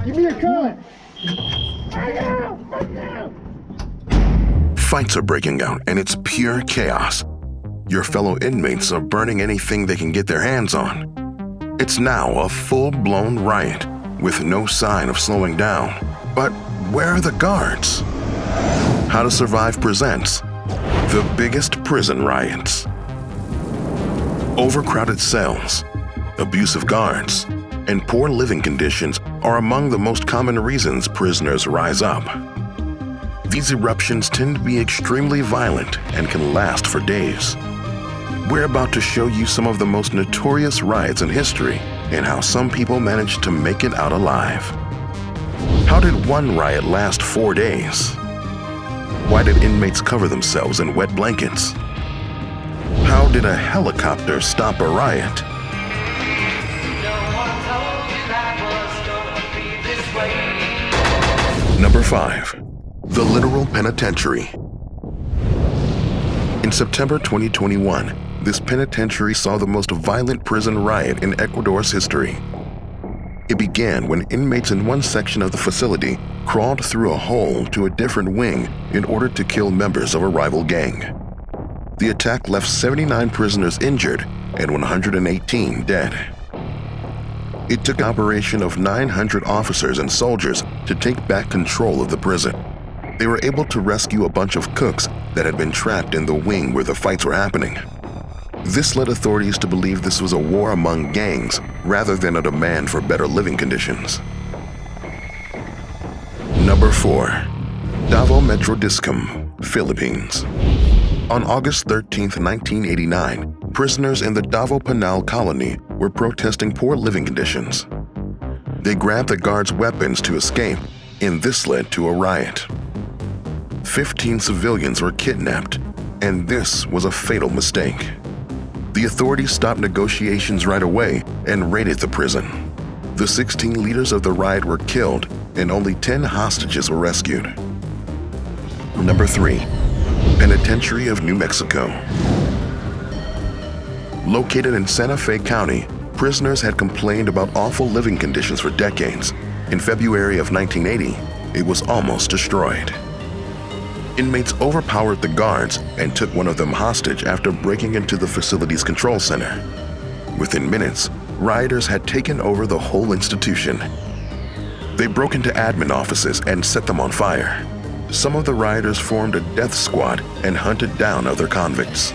Give me a gun! Fights are breaking out, and it's pure chaos. Your fellow inmates are burning anything they can get their hands on. It's now a full-blown riot, with no sign of slowing down. But where are the guards? How to Survive presents the biggest prison riots. Overcrowded cells, abusive guards, and poor living conditions are among the most common reasons prisoners rise up. These eruptions tend to be extremely violent and can last for days. We're about to show you some of the most notorious riots in history and how some people managed to make it out alive. How did one riot last 4 days? Why did inmates cover themselves in wet blankets? How did a helicopter stop a riot? Number 5. The Litoral Penitentiary. In September 2021, this penitentiary saw the most violent prison riot in Ecuador's history. It began when inmates in one section of the facility crawled through a hole to a different wing in order to kill members of a rival gang. The attack left 79 prisoners injured and 118 dead. It took an operation of 900 officers and soldiers to take back control of the prison. They were able to rescue a bunch of cooks that had been trapped in the wing where the fights were happening. This led authorities to believe this was a war among gangs rather than a demand for better living conditions. Number 4. Davao Metrodiscom, Philippines. On August 13, 1989, prisoners in the Davao Penal colony were protesting poor living conditions. They grabbed the guards' weapons to escape, and this led to a riot. 15 civilians were kidnapped, and this was a fatal mistake. The authorities stopped negotiations right away and raided the prison. The 16 leaders of the riot were killed, and only 10 hostages were rescued. Number 3. Penitentiary of New Mexico. Located in Santa Fe County, prisoners had complained about awful living conditions for decades. In February of 1980, it was almost destroyed. Inmates overpowered the guards and took one of them hostage after breaking into the facility's control center. Within minutes, rioters had taken over the whole institution. They broke into admin offices and set them on fire. Some of the rioters formed a death squad and hunted down other convicts.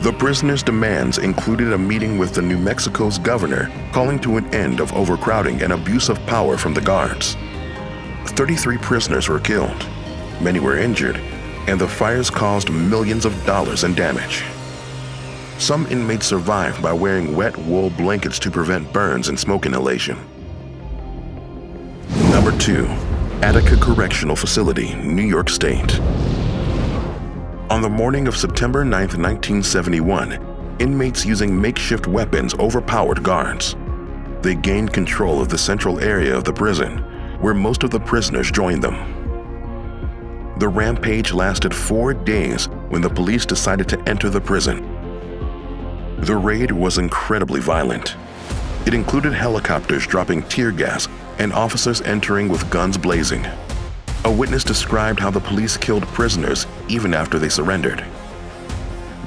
The prisoners' demands included a meeting with the New Mexico's governor calling to an end of overcrowding and abuse of power from the guards. 33 prisoners were killed. Many were injured, and the fires caused millions of dollars in damage. Some inmates survived by wearing wet wool blankets to prevent burns and smoke inhalation. Number 2. Attica Correctional Facility, New York State. On the morning of September 9, 1971, inmates using makeshift weapons overpowered guards. They gained control of the central area of the prison, where most of the prisoners joined them. The rampage lasted 4 days when the police decided to enter the prison. The raid was incredibly violent. It included helicopters dropping tear gas and officers entering with guns blazing. A witness described how the police killed prisoners even after they surrendered.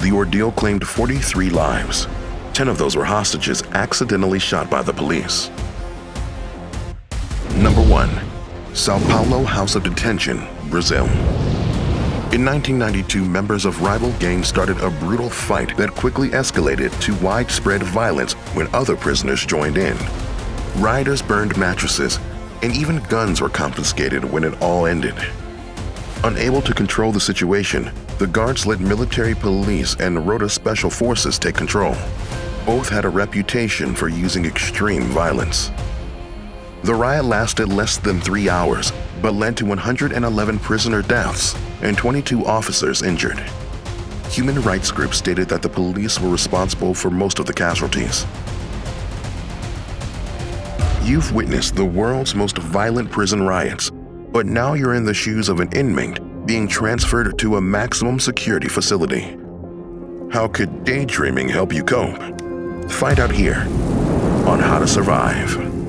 The ordeal claimed 43 lives. 10 of those were hostages accidentally shot by the police. Number 1. Sao Paulo House of Detention, Brazil. In 1992, members of rival gangs started a brutal fight that quickly escalated to widespread violence when other prisoners joined in. Rioters burned mattresses, and even guns were confiscated when it all ended. Unable to control the situation, the guards let military police and Rota Special Forces take control. Both had a reputation for using extreme violence. The riot lasted less than 3 hours, but led to 111 prisoner deaths and 22 officers injured. Human rights groups stated that the police were responsible for most of the casualties. You've witnessed the world's most violent prison riots, but now you're in the shoes of an inmate being transferred to a maximum security facility. How could daydreaming help you cope? Find out here on How to Survive.